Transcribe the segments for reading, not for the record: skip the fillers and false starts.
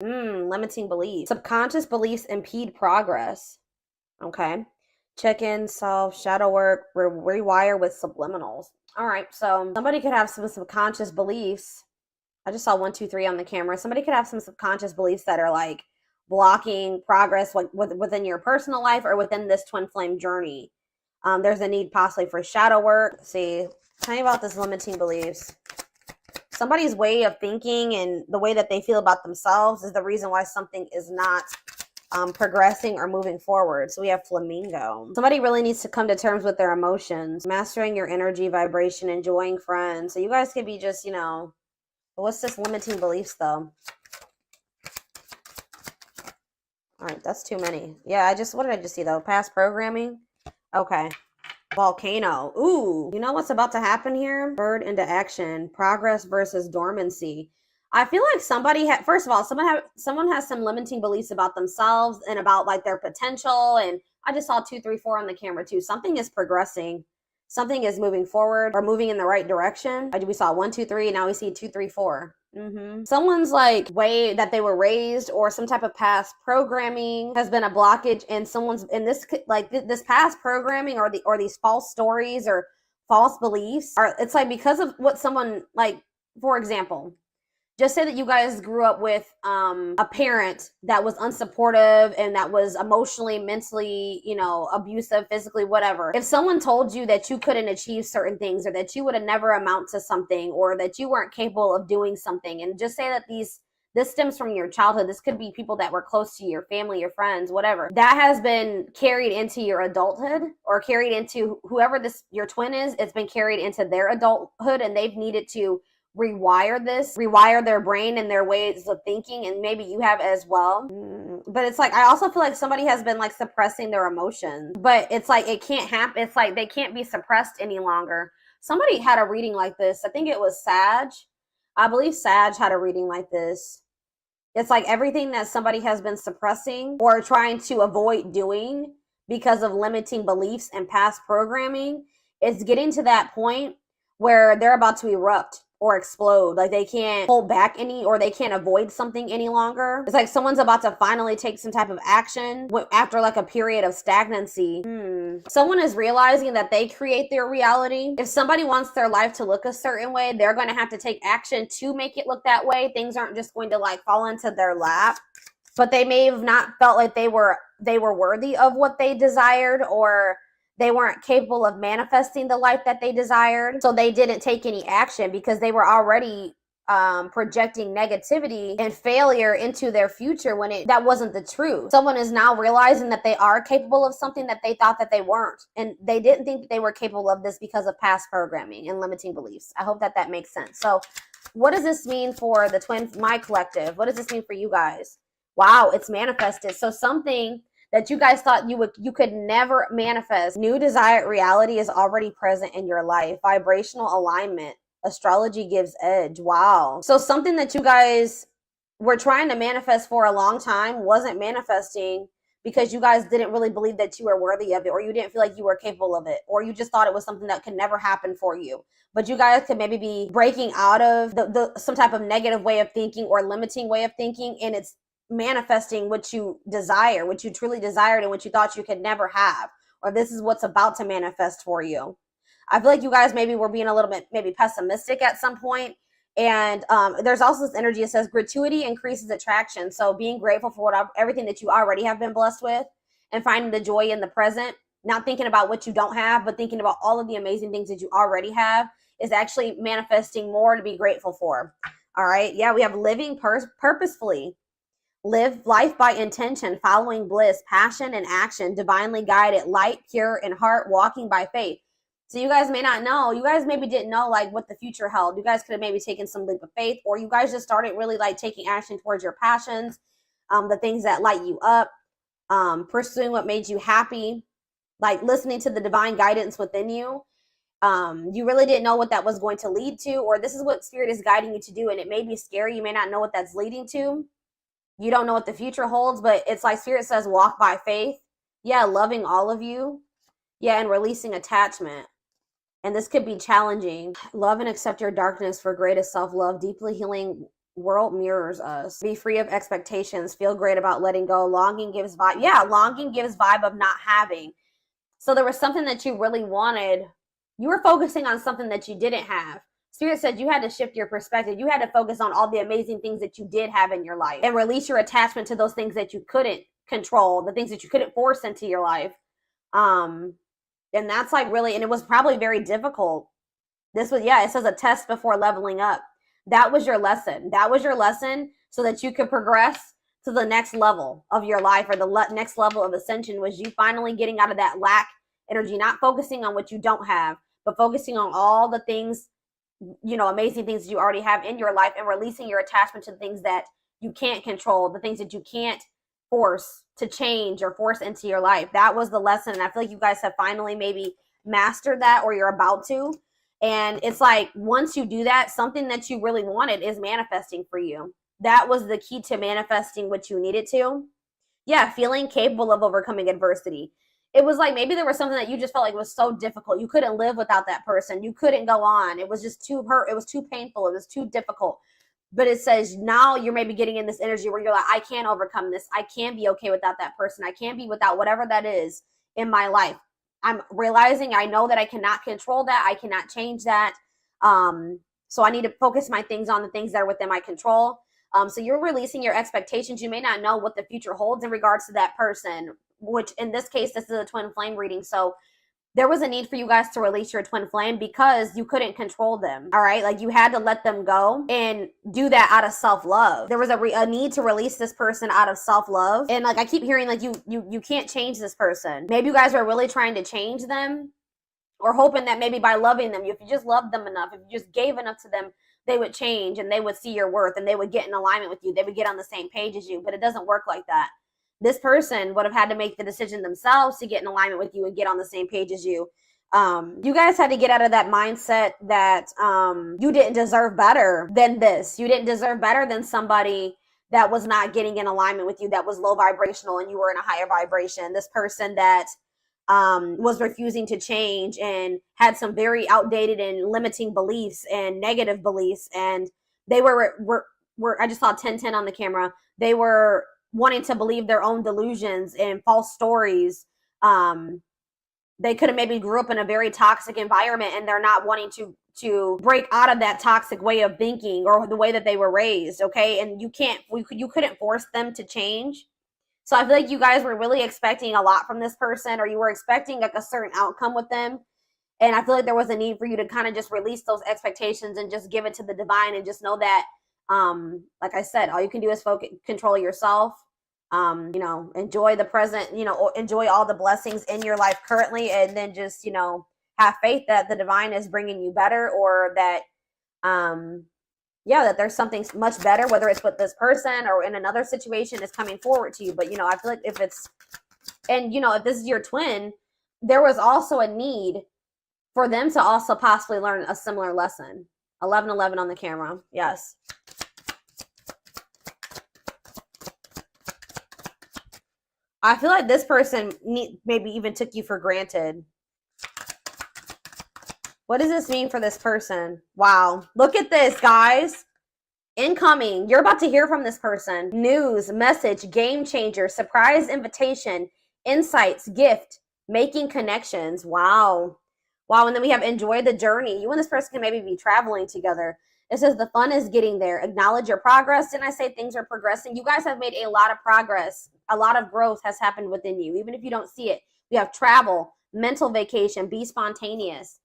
Limiting beliefs. Subconscious beliefs impede progress. Okay. Check in, self, shadow work, rewire with subliminals. All right. So somebody could have some subconscious beliefs. I just saw 1, 2, 3 on the camera. Somebody could have some subconscious beliefs that are like blocking progress, like within your personal life or within this twin flame journey. There's a need possibly for shadow work. Let's see, tell me about this limiting beliefs. Somebody's way of thinking and the way that they feel about themselves is the reason why something is not progressing or moving forward. So we have flamingo. Somebody really needs to come to terms with their emotions, mastering your energy, vibration, enjoying friends. So you guys could be just, what's this limiting beliefs though? All right, that's too many. Yeah, what did I just see though? Past programming. Okay. Volcano. Ooh, you know what's about to happen here? Bird into action. Progress versus dormancy. I feel like first of all, someone has some limiting beliefs about themselves and about like their potential. And I just saw 2, 3, 4 on the camera too. Something is progressing. Something is moving forward or moving in the right direction. We saw 1, 2, 3. Now we see 2, 3, 4. Someone's like way that they were raised or some type of past programming has been a blockage, and someone's in this like this past programming or these false stories or false beliefs are, it's like because of what someone, like, for example, just say that you guys grew up with a parent that was unsupportive and that was emotionally, mentally, abusive, physically, whatever. If someone told you that you couldn't achieve certain things or that you would have never amount to something or that you weren't capable of doing something, and just say that this stems from your childhood. This could be people that were close to your family, your friends, whatever. That has been carried into your adulthood or carried into whoever your twin is. It's been carried into their adulthood, and they've needed to rewire their brain and their ways of thinking, and maybe you have as well. But it's like I also feel like somebody has been like suppressing their emotions, but it's like it can't happen. It's like they can't be suppressed any longer. Somebody had a reading like this. I think it was Sag. I believe Sag had a reading like this. It's like everything that somebody has been suppressing or trying to avoid doing because of limiting beliefs and past programming is getting to that point where they're about to erupt or explode. Like they can't hold back or they can't avoid something any longer. It's like someone's about to finally take some type of action after like a period of stagnancy. Someone is realizing that they create their reality. If somebody wants their life to look a certain way, they're going to have to take action to make it look that way. Things aren't just going to like fall into their lap, but they may have not felt like they were worthy of what they desired, or they weren't capable of manifesting the life that they desired. So they didn't take any action because they were already projecting negativity and failure into their future when that wasn't the truth. Someone is now realizing that they are capable of something that they thought that they weren't. And they didn't think that they were capable of this because of past programming and limiting beliefs. I hope that makes sense. So what does this mean for my collective? What does this mean for you guys? Wow, it's manifested. So something that you guys thought you could never manifest. New desired reality is already present in your life. Vibrational alignment. Astrology gives edge. Wow. So something that you guys were trying to manifest for a long time wasn't manifesting because you guys didn't really believe that you were worthy of it, or you didn't feel like you were capable of it, or you just thought it was something that could never happen for you. But you guys could maybe be breaking out of some type of negative way of thinking or limiting way of thinking, and it's manifesting what you desire, what you truly desired, and what you thought you could never have, or this is what's about to manifest for you. I feel like you guys maybe were being a little bit maybe pessimistic at some point. And there's also this energy that says gratuity increases attraction. So being grateful for everything that you already have been blessed with and finding the joy in the present, not thinking about what you don't have, but thinking about all of the amazing things that you already have is actually manifesting more to be grateful for. All right. Yeah, we have living purposefully. Live life by intention, following bliss, passion, and action, divinely guided, light, pure, and heart, walking by faith. So you guys may not know. You guys maybe didn't know like what the future held. You guys could have maybe taken some leap of faith, or you guys just started really like taking action towards your passions, the things that light you up, pursuing what made you happy, like listening to the divine guidance within you. You really didn't know what that was going to lead to, or this is what spirit is guiding you to do, and it may be scary. You may not know what that's leading to. You don't know what the future holds, but it's like spirit says, walk by faith. Yeah, loving all of you. Yeah, and releasing attachment. And this could be challenging. Love and accept your darkness for greatest self-love, deeply healing World mirrors us. Be free of expectations. Feel great about letting go. Longing gives vibe. Yeah, longing gives vibe of not having. So there was something that you really wanted. You were focusing on something that you didn't have. Spirit said you had to shift your perspective. You had to focus on all the amazing things that you did have in your life and release your attachment to those things that you couldn't control, the things that you couldn't force into your life. And that's like really, and it was probably very difficult. This was, yeah, it says a test before leveling up. That was your lesson. That was your lesson so that you could progress to the next level of your life, or the next level of ascension, was you finally getting out of that lack energy, not focusing on what you don't have, but focusing on all the things, you know, amazing things that you already have in your life, and releasing your attachment to the things that you can't control, the things that you can't force to change or force into your life. That was the lesson. And I feel like you guys have finally maybe mastered that, or you're about to. And it's like, once you do that, something that you really wanted is manifesting for you. That was the key to manifesting what you needed to. Yeah, feeling capable of overcoming adversity. It was like maybe there was something that you just felt like was so difficult. You couldn't live without that person. You couldn't go on. It was just too hurt. It was too painful. It was too difficult. But it says now you're maybe getting in this energy where you're like, I can't overcome this. I can't be okay without that person. I can't be without whatever that is in my life. I'm realizing I know that I cannot control that. I cannot change that. So I need to focus my things on the things that are within my control. So you're releasing your expectations. You may not know what the future holds in regards to that person, which in this case, this is a twin flame reading. So there was a need for you guys to release your twin flame because you couldn't control them. All right. Like you had to let them go and do that out of self-love. There was a need to release this person out of self-love. And like, I keep hearing like you can't change this person. Maybe you guys are really trying to change them, or hoping that maybe by loving them, if you just loved them enough, if you just gave enough to them, they would change and they would see your worth and they would get in alignment with you. They would get on the same page as you, but it doesn't work like that. This person would have had to make the decision themselves to get in alignment with you and get on the same page as you. You guys had to get out of that mindset that you didn't deserve better than this. You didn't deserve better than somebody that was not getting in alignment with you, that was low vibrational and you were in a higher vibration. This person that was refusing to change and had some very outdated and limiting beliefs and negative beliefs. And they were I just saw 1010 on the camera. They were wanting to believe their own delusions and false stories. They could have maybe grew up in a very toxic environment and they're not wanting to break out of that toxic way of thinking or the way that they were raised. Okay. And you couldn't force them to change. So I feel like you guys were really expecting a lot from this person, or you were expecting like a certain outcome with them. And I feel like there was a need for you to kind of just release those expectations and just give it to the divine, and just know that, like I said, all you can do is control yourself. Enjoy the present, enjoy all the blessings in your life currently, and then just, have faith that the divine is bringing you better, or that, that there's something much better, whether it's with this person or in another situation, is coming forward to you. But, I feel like if this is your twin, there was also a need for them to also possibly learn a similar lesson. 1111 on the camera. Yes. I feel like this person maybe even took you for granted. What does this mean for this person? Wow. Look at this, guys. Incoming. You're about to hear from this person. News, message, game changer, surprise invitation, insights, gift, making connections. Wow. Wow. And then we have enjoy the journey. You and this person can maybe be traveling together. It says the fun is getting there. Acknowledge your progress. Didn't I say things are progressing? You guys have made a lot of progress. A lot of growth has happened within you, even if you don't see it. We have travel, mental vacation, be spontaneous.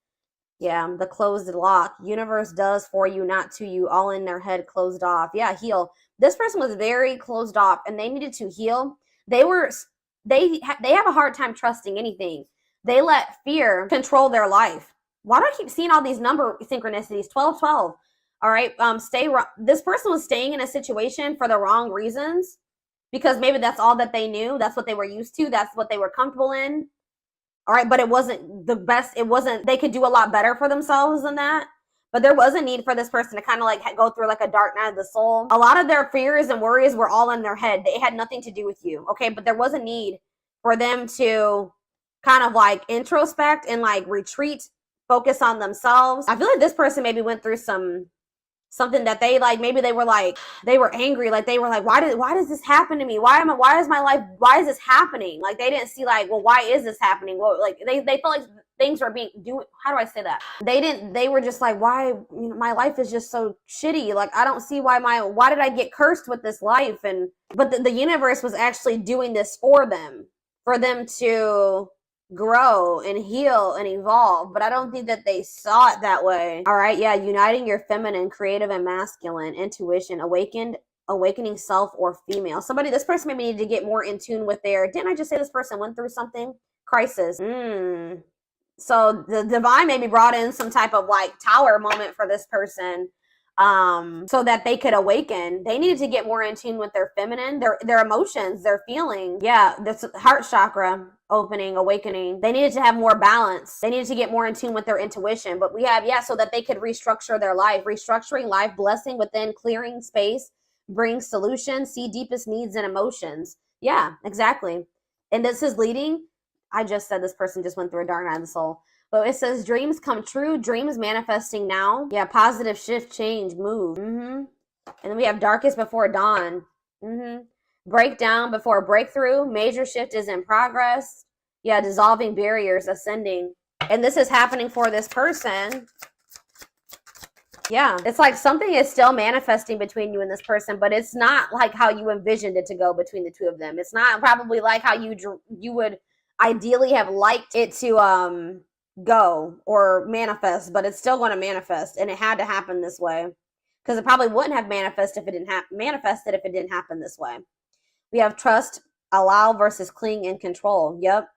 Yeah, the closed lock. Universe does for you, not to you. All in their head, closed off. Yeah, heal. This person was very closed off, and they needed to heal. They have a hard time trusting anything. They let fear control their life. Why do I keep seeing all these number synchronicities? 1212. All right. This person was staying in a situation for the wrong reasons, because maybe that's all that they knew. That's what they were used to. That's what they were comfortable in. All right. But it wasn't the best. They could do a lot better for themselves than that. But there was a need for this person to kind of like go through like a dark night of the soul. A lot of their fears and worries were all in their head. They had nothing to do with you. Okay. But there was a need for them to kind of like introspect and like retreat, focus on themselves. I feel like this person maybe went through some something that they like, maybe they were angry, like they were like, why does this happen to me? Why is my life, why is this happening? Like they didn't see like, well, why is this happening? Well, like they felt like things were being how do I say that? They were just like, why, you know, my life is just so shitty. Like I don't see why did I get cursed with this life? But the universe was actually doing this for them to grow and heal and evolve, but I don't think that they saw it that way. All right, yeah, uniting your feminine, creative, and masculine intuition, awakening self or female. This person maybe needed to get more in tune with didn't I just say this person went through something? Crisis. So the divine maybe brought in some type of like tower moment for this person, so that they could awaken. They needed to get more in tune with their feminine, their emotions, their feelings. Yeah, this heart chakra opening, awakening. They needed to have more balance. They needed to get more in tune with their intuition. But we have, so that they could restructure their life. Restructuring life, blessing within, clearing space, bring solutions, see deepest needs and emotions. Yeah, exactly. And this is leading, I just said this person just went through a dark night of the soul. But it says dreams come true, dreams manifesting now. Yeah, positive shift, change, move. And then we have darkest before dawn. Breakdown before breakthrough. Major shift is in progress. Yeah, dissolving barriers, ascending. And this is happening for this person. Yeah, it's like something is still manifesting between you and this person, but it's not like how you envisioned it to go between the two of them. It's not probably like how you would ideally have liked it to go or manifest, but it's still going to manifest, and it had to happen this way because it probably wouldn't have manifested if it didn't happen this way. We have trust, allow versus cling and control. Yep,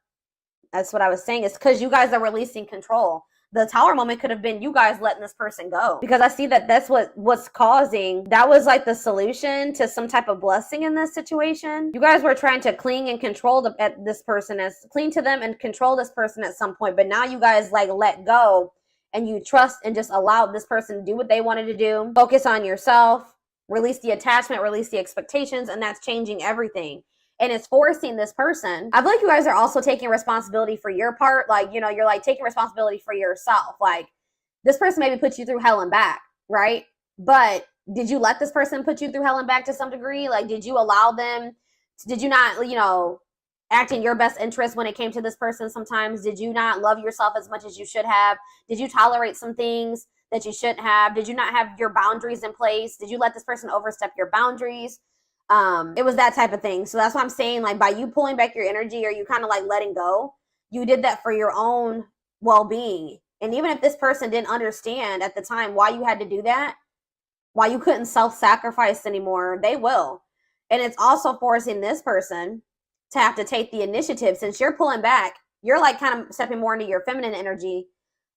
that's what I was saying. It's because you guys are releasing control. The tower moment could have been you guys letting this person go, because I see that that's what's causing. That was like the solution to some type of blessing in this situation. You guys were trying to cling and control this person, cling to them and control this person at some point, but now you guys like let go and you trust and just allow this person to do what they wanted to do. Focus on yourself, release the attachment, release the expectations, and that's changing everything. And it's forcing this person. I feel like you guys are also taking responsibility for your part. Like, you know, you're like taking responsibility for yourself. Like, this person maybe put you through hell and back, right? But did you let this person put you through hell and back to some degree? Like, did you allow them? Did you not, you know, act in your best interest when it came to this person sometimes? Did you not love yourself as much as you should have? Did you tolerate some things that you shouldn't have? Did you not have your boundaries in place? Did you let this person overstep your boundaries? It was that type of thing. So that's why I'm saying, like, by you pulling back your energy or you kind of like letting go, you did that for your own well-being. And even if this person didn't understand at the time why you had to do that, why you couldn't self-sacrifice anymore, they will. And it's also forcing this person to have to take the initiative. Since you're pulling back, you're like kind of stepping more into your feminine energy.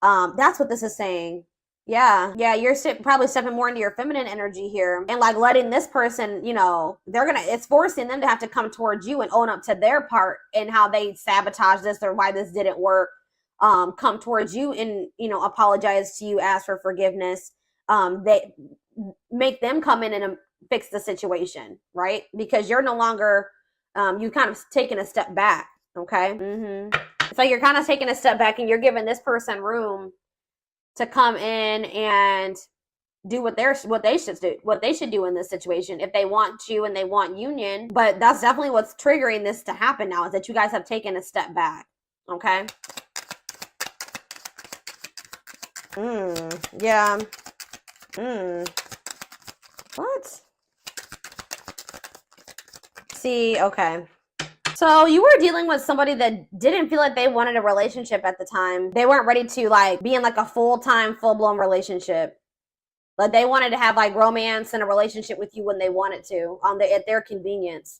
That's what this is saying. Yeah, you're probably stepping more into your feminine energy here and like letting this person, you know, it's forcing them to have to come towards you and own up to their part and how they sabotage this or why this didn't work. Come towards you and, you know, apologize to you, ask for forgiveness. They make them come in and fix the situation, right? Because you're no longer, you kind of taking a step back, okay? So you're kind of taking a step back and you're giving this person room to come in and do what they should do in this situation if they want to and they want union. But that's definitely what's triggering this to happen now, is that you guys have taken a step back. Okay. Yeah. What? See, okay. So you were dealing with somebody that didn't feel like they wanted a relationship at the time. They weren't ready to like be in like a full-time, full-blown relationship. Like they wanted to have like romance and a relationship with you when they wanted to, at their convenience.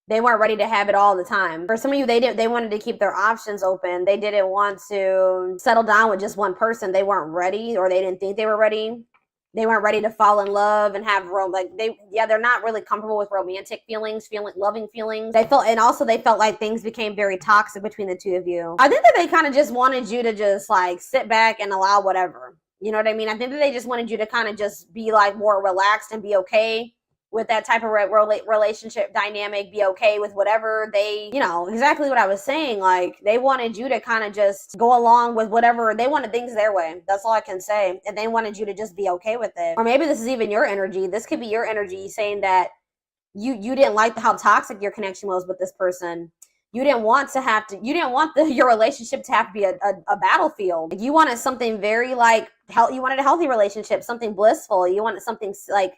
They weren't ready to have it all the time. For some of you, they wanted to keep their options open. They didn't want to settle down with just one person. They weren't ready, or they didn't think they were ready. They weren't ready to fall in love and have they're not really comfortable with romantic feelings, loving feelings. They felt like things became very toxic between the two of you. I think that they kind of just wanted you to just like sit back and allow whatever. You know what I mean? I think that they just wanted you to kind of just be like more relaxed and be okay with that type of relationship dynamic, be okay with whatever they, you know, exactly what I was saying. Like, they wanted you to kind of just go along with whatever, they wanted things their way. That's all I can say. And they wanted you to just be okay with it. Or maybe this is even your energy. This could be your energy saying that you didn't like how toxic your connection was with this person. You didn't want your relationship to have to be a battlefield. You wanted something very like, you wanted a healthy relationship, something blissful. You wanted something like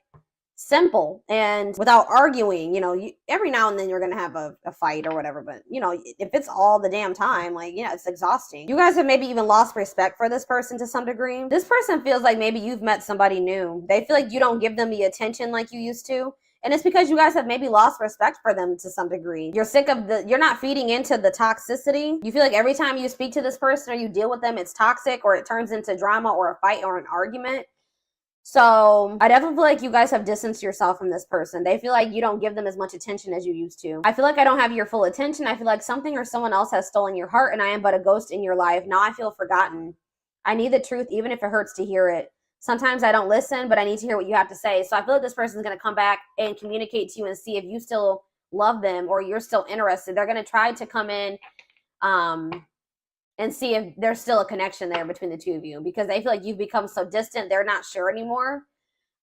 simple and without arguing. You know, every now and then you're going to have a fight or whatever, but you know, if it's all the damn time, like, yeah, it's exhausting. You guys have maybe even lost respect for this person to some degree. This person feels like maybe you've met somebody new. They feel like you don't give them the attention like you used to. And it's because you guys have maybe lost respect for them to some degree. You're sick of you're not feeding into the toxicity. You feel like every time you speak to this person or you deal with them, it's toxic or it turns into drama or a fight or an argument. So I definitely feel like you guys have distanced yourself from this person. They feel like you don't give them as much attention as you used to. I feel like I don't have your full attention. I feel like something or someone else has stolen your heart and I am but a ghost in your life. Now I feel forgotten. I need the truth even if it hurts to hear it. Sometimes I don't listen, but I need to hear what you have to say. So I feel like this person is going to come back and communicate to you and see if you still love them or you're still interested. They're going to try to come in and see if there's still a connection there between the two of you because they feel like you've become so distant. They're not sure anymore.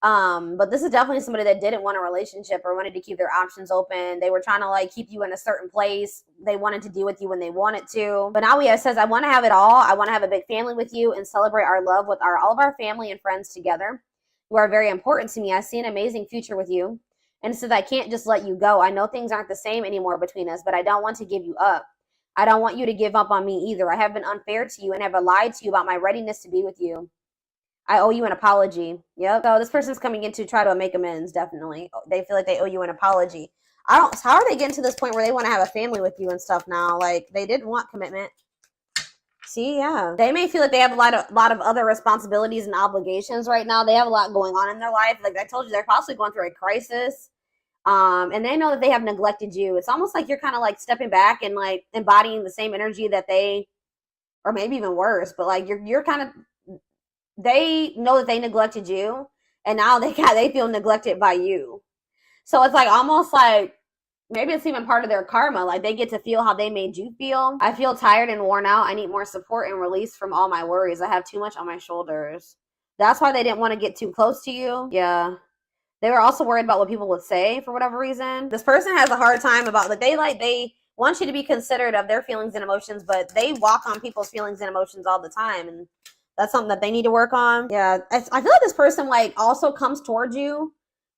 But this is definitely somebody that didn't want a relationship or wanted to keep their options open. They were trying to like keep you in a certain place. They wanted to deal with you when they wanted to. But now it says, I want to have it all. I want to have a big family with you and celebrate our love with all of our family and friends together. You are very important to me. I see an amazing future with you. And it says, I can't just let you go. I know things aren't the same anymore between us, but I don't want to give you up. I don't want you to give up on me either. I have been unfair to you and have lied to you about my readiness to be with you. I owe you an apology. Yep. So this person's coming in to try to make amends, definitely. They feel like they owe you an apology. How are they getting to this point where they want to have a family with you and stuff now? Like, they didn't want commitment. See, yeah. They may feel like they have a lot of other responsibilities and obligations right now. They have a lot going on in their life. Like I told you, they're possibly going through a crisis. And they know that they have neglected you. It's almost like you're kind of like stepping back and like embodying the same energy that they, or maybe even worse, but like you're kind of, they know that they neglected you and now they feel neglected by you. So it's like almost like maybe it's even part of their karma. Like they get to feel how they made you feel. I feel tired and worn out. I need more support and release from all my worries. I have too much on my shoulders. That's why they didn't want to get too close to you. Yeah. They were also worried about what people would say for whatever reason. This person has a hard time about like they want you to be considerate of their feelings and emotions, but they walk on people's feelings and emotions all the time, and that's something that they need to work on. Yeah, I feel like this person like also comes towards you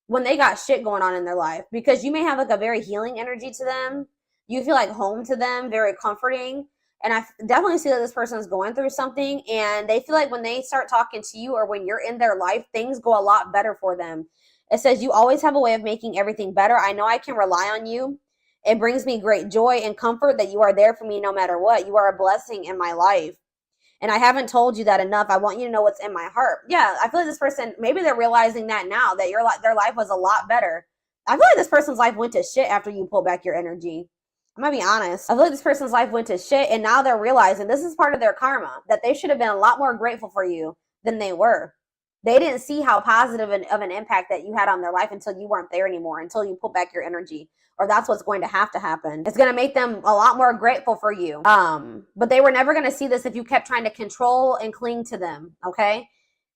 when they got shit going on in their life because you may have like a very healing energy to them. You feel like home to them, very comforting. And I definitely see that this person is going through something and they feel like when they start talking to you or when you're in their life, things go a lot better for them. It says, you always have a way of making everything better. I know I can rely on you. It brings me great joy and comfort that you are there for me no matter what. You are a blessing in my life. And I haven't told you that enough. I want you to know what's in my heart. Yeah, I feel like this person, maybe they're realizing that now, that their life was a lot better. I feel like this person's life went to shit after you pull back your energy. I'm going to be honest. I feel like this person's life went to shit and now they're realizing this is part of their karma, that they should have been a lot more grateful for you than they were. They didn't see how positive of an impact that you had on their life until you weren't there anymore, until you pull back your energy. Or that's what's going to happen. It's going to make them a lot more grateful for you. But they were never going to see this if you kept trying to control and cling to them, okay?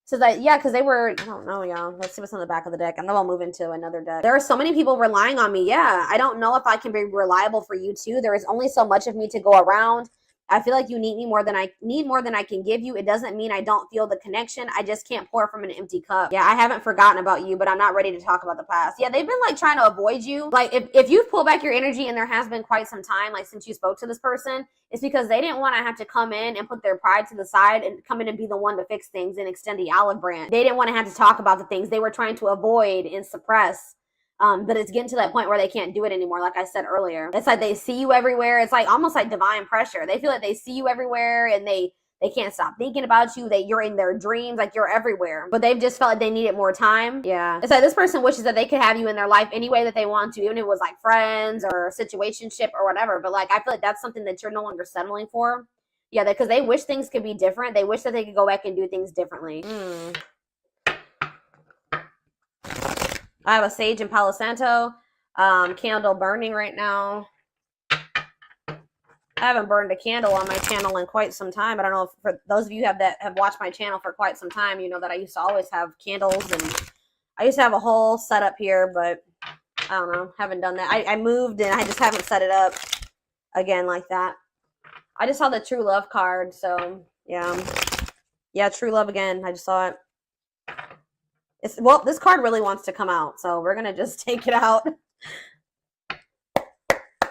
So that, yeah, because they were, I don't know, y'all. Let's see what's on the back of the deck. And then I'll move into another deck. There are so many people relying on me. Yeah, I don't know if I can be reliable for you too. There is only so much of me to go around. I feel like you need me more than I can give you. It doesn't mean I don't feel the connection. I just can't pour from an empty cup. Yeah, I haven't forgotten about you, but I'm not ready to talk about the past. Yeah, they've been like trying to avoid you. Like if you've pulled back your energy and there has been quite some time, like since you spoke to this person, it's because they didn't want to have to come in and put their pride to the side and come in and be the one to fix things and extend the olive branch. They didn't want to have to talk about the things they were trying to avoid and suppress. But it's getting to that point where they can't do it anymore. Like I said earlier, it's like they see you everywhere. It's like almost like divine pressure. They feel like they see you everywhere and they can't stop thinking about you. You're in their dreams, like you're everywhere. But they've just felt like they needed more time. Yeah. It's like this person wishes that they could have you in their life any way that they want to, even if it was like friends or a situationship or whatever. But like I feel like that's something that you're no longer settling for. Yeah, because they wish things could be different. They wish that they could go back and do things differently. I have a sage and Palo Santo candle burning right now. I haven't burned a candle on my channel in quite some time. I don't know if for those of you that have watched my channel for quite some time, you know that I used to always have candles, and I used to have a whole setup here, but I don't know, haven't done that. I moved and I just haven't set it up again like that. I just saw the true love card, so yeah, true love again. I just saw it. Well, this card really wants to come out, so we're gonna just take it out.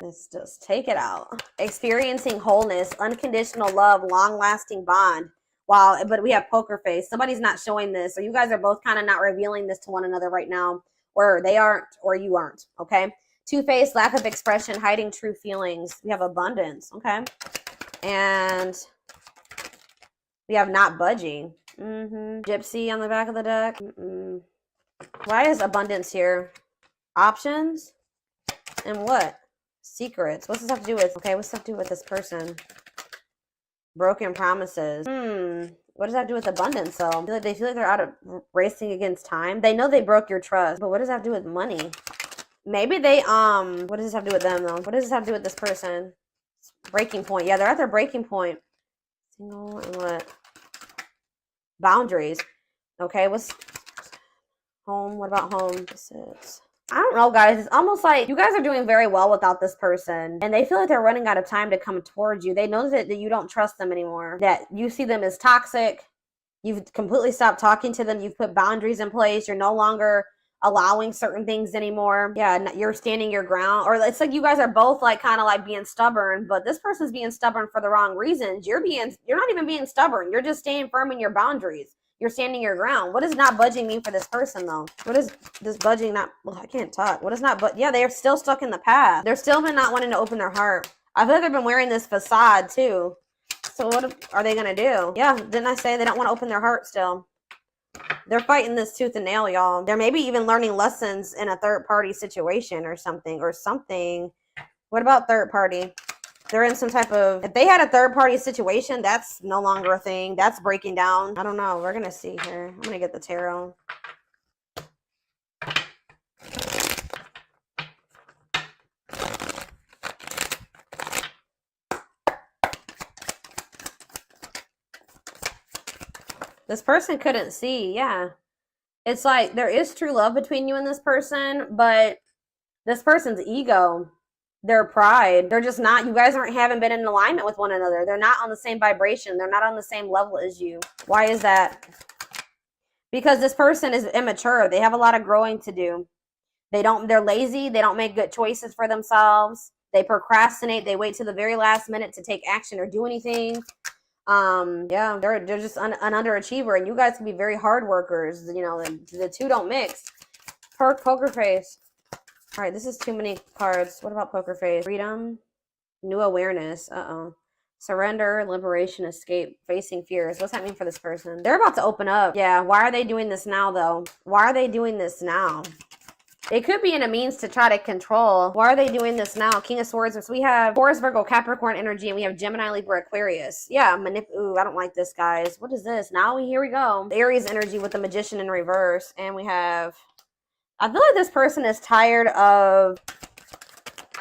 Let's just take it out. Experiencing wholeness, unconditional love, long-lasting bond. Wow, but we have poker face. Somebody's not showing this, so you guys are both kind of not revealing this to one another right now, or they aren't, or you aren't, okay? Two-faced, lack of expression, hiding true feelings. We have abundance, okay? And we have not budging. Gypsy on the back of the deck. Why is abundance here? Options? And what? Secrets. What's this have to do with? Okay, what's this have to do with this person? Broken promises. What does that have to do with abundance, though? They feel like they're out of racing against time. They know they broke your trust, but what does that have to do with money? Maybe they, what does this have to do with them, though? What does this have to do with this person? Breaking point. Yeah, they're at their breaking point. Single and what? Boundaries. Okay, what's home? What about home? I don't know, guys. It's almost like you guys are doing very well without this person, and they feel like they're running out of time to come towards you. They know that you don't trust them anymore, that you see them as toxic. You've completely stopped talking to them. You've put boundaries in place. You're no longer allowing certain things anymore. Yeah, you're standing your ground. Or it's like you guys are both like kind of like being stubborn, but this person's being stubborn for the wrong reasons. You're not even being stubborn. You're just staying firm in your boundaries. You're standing your ground. What does not budging mean for this person, though? What is this budging not? Well, I can't talk. What is not? But yeah, they're still stuck in the past. They're still been not wanting to open their heart. I feel like they've been wearing this facade too. So what are they gonna do? Yeah, didn't I say they don't want to open their heart still? They're fighting this tooth and nail, y'all. They're maybe even learning lessons in a third-party situation or something. What about third party? They're in some type of, if they had a third-party situation, that's no longer a thing. That's breaking down. I don't know. We're going to see here. I'm going to get the tarot. This person couldn't see. Yeah. It's like there is true love between you and this person, but this person's ego, their pride, they're just not, you guys haven't been in alignment with one another. They're not on the same vibration. They're not on the same level as you. Why is that? Because this person is immature. They have a lot of growing to do. They're lazy. They don't make good choices for themselves. They procrastinate. They wait to the very last minute to take action or do anything. Yeah, they're just an underachiever, and you guys can be very hard workers. You know, the two don't mix. Poker face. All right, this is too many cards. What about poker face? Freedom, new awareness. Surrender, liberation, escape, facing fears. What's that mean for this person? They're about to open up. Yeah, why are they doing this now, though? Why are they doing this now? It could be in a means to try to control. Why are they doing this now? King of Swords. So we have Taurus, Virgo, Capricorn energy, and we have Gemini, Libra, Aquarius. Yeah, ooh, I don't like this, guys. What is this? Here we go. Aries energy with the Magician in reverse. And we have, I feel like this person is tired of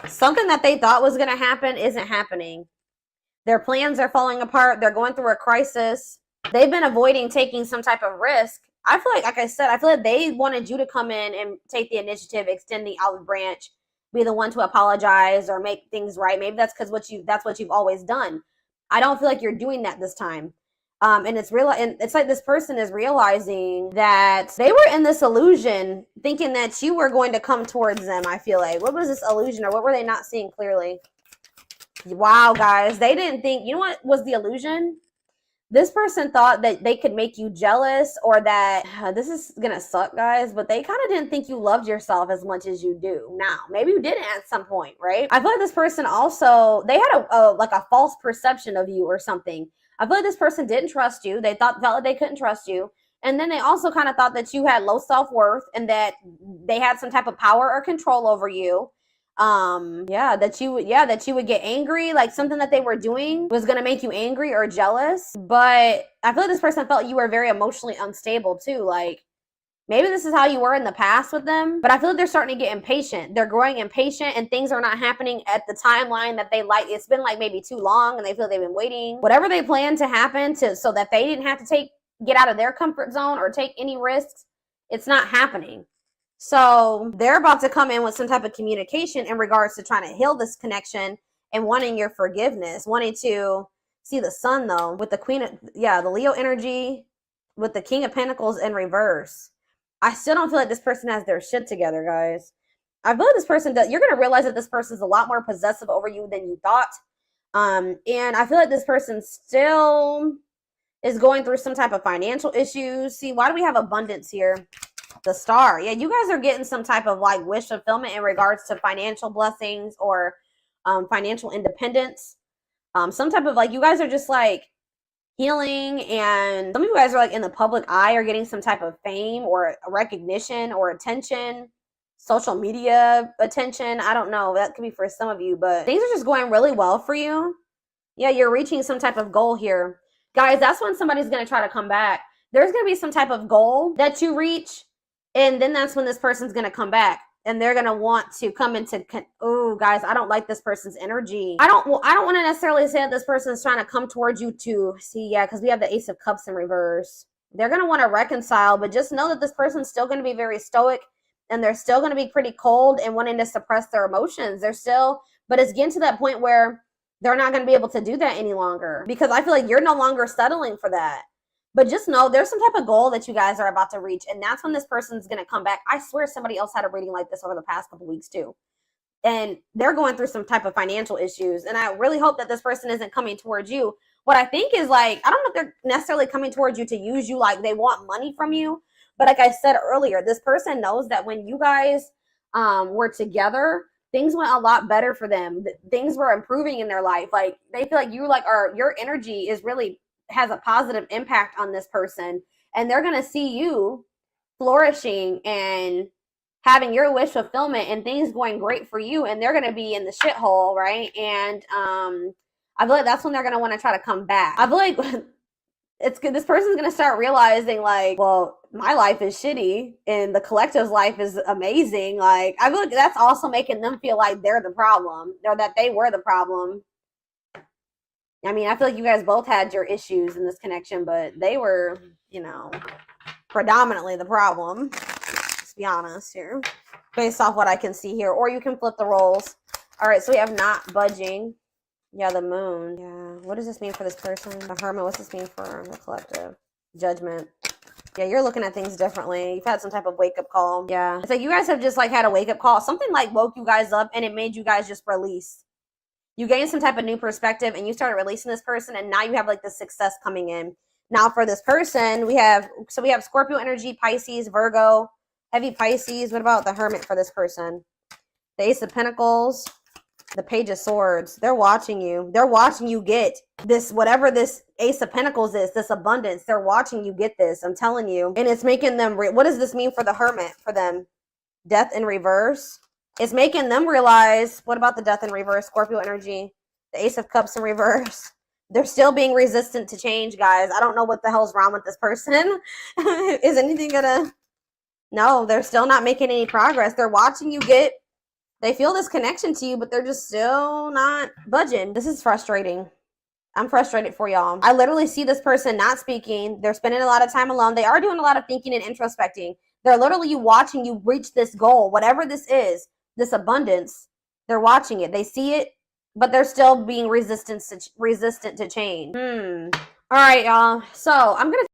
something that they thought was going to happen isn't happening. Their plans are falling apart. They're going through a crisis. They've been avoiding taking some type of risk. I feel like I said, I feel like they wanted you to come in and take the initiative, extend the olive branch, be the one to apologize or make things right. Maybe that's because that's what you've always done. I don't feel like you're doing that this time. And it's like this person is realizing that they were in this illusion, thinking that you were going to come towards them. I feel like, what was this illusion, or what were they not seeing clearly? Wow, guys, they didn't think. You know what was the illusion? This person thought that they could make you jealous, or that this is going to suck, guys, but they kind of didn't think you loved yourself as much as you do now. Maybe you didn't at some point, right? I feel like this person also, they had a false perception of you or something. I feel like this person didn't trust you. They felt like they couldn't trust you. And then they also kind of thought that you had low self-worth and that they had some type of power or control over you. That you would get angry, like something that they were doing was going to make you angry or jealous. But I feel like this person felt you were very emotionally unstable too. Like Maybe this is how you were in the past with them, but I feel like they're starting to get impatient. They're growing impatient and things are not happening at the timeline that they like. It's been like maybe too long and they feel they've been waiting. Whatever they plan to happen so that they didn't have to get out of their comfort zone or take any risks, it's not happening. So they're about to come in with some type of communication in regards to trying to heal this connection and wanting your forgiveness, wanting to see the sun though with the the Leo energy with the King of Pentacles in reverse. I still don't feel like this person has their shit together, guys. I feel like this person does. You're going to realize that this person is a lot more possessive over you than you thought. And I feel like this person still is going through some type of financial issues. See, why do we have abundance here? The Star. Yeah, you guys are getting some type of like wish fulfillment in regards to financial blessings or financial independence. Some type of like, you guys are just like healing, and some of you guys are like in the public eye or getting some type of fame or recognition or attention, social media attention. I don't know. That could be for some of you, but things are just going really well for you. Yeah, you're reaching some type of goal here. Guys, that's when somebody's going to try to come back. There's going to be some type of goal that you reach, and then that's when this person's going to come back. And they're going to want to come into, oh, guys, I don't like this person's energy. I don't want to necessarily say that this person's trying to come towards you to see, yeah, because we have the Ace of Cups in reverse. They're going to want to reconcile, but just know that this person's still going to be very stoic, and they're still going to be pretty cold and wanting to suppress their emotions. But it's getting to that point where they're not going to be able to do that any longer, because I feel like you're no longer settling for that. But just know there's some type of goal that you guys are about to reach, and that's when this person's going to come back. I swear somebody else had a reading like this over the past couple weeks too. And they're going through some type of financial issues, and I really hope that this person isn't coming towards you. What I think is like, I don't know if they're necessarily coming towards you to use you, like they want money from you. But like I said earlier, this person knows that when you guys were together, things went a lot better for them. Things were improving in their life. Like they feel like your energy is really has a positive impact on this person, and they're going to see you flourishing and having your wish fulfillment and things going great for you, and they're going to be in the shithole, right? And I feel like that's when they're going to want to try to come back. I feel like it's good. This person's going to start realizing like, well, my life is shitty and the collective's life is amazing. Like I feel like that's also making them feel like they're the problem, or that they were the problem. I mean, I feel like you guys both had your issues in this connection, but they were, predominantly the problem. Let's be honest here, based off what I can see here. Or you can flip the roles. All right, so we have not budging. Yeah, the moon. Yeah, what does this mean for this person? The Hermit, what's this mean for the collective? Judgment. Yeah, you're looking at things differently. You've had some type of wake-up call. Yeah, it's like you guys have just like had a wake-up call. Something like woke you guys up, and it made you guys just release. You gained some type of new perspective, and you started releasing this person, and now you have like the success coming in. Now for this person, we have Scorpio energy, Pisces, Virgo, heavy Pisces. What about the Hermit for this person? The Ace of Pentacles, the Page of Swords. They're watching you. They're watching you get this, whatever this Ace of Pentacles is, this abundance. They're watching you get this. I'm telling you. And it's making them, what does this mean for the Hermit for them? Death in reverse. It's making them realize, what about the Death in reverse, Scorpio energy, the Ace of Cups in reverse? They're still being resistant to change, guys. I don't know what the hell's wrong with this person. Is anything gonna... No, they're still not making any progress. They're watching you get... They feel this connection to you, but they're just still not budging. This is frustrating. I'm frustrated for y'all. I literally see this person not speaking. They're spending a lot of time alone. They are doing a lot of thinking and introspecting. They're literally watching you reach this goal, whatever this is. This abundance, they're watching it. They see it, but they're still being resistant to change. All right, y'all. So I'm going to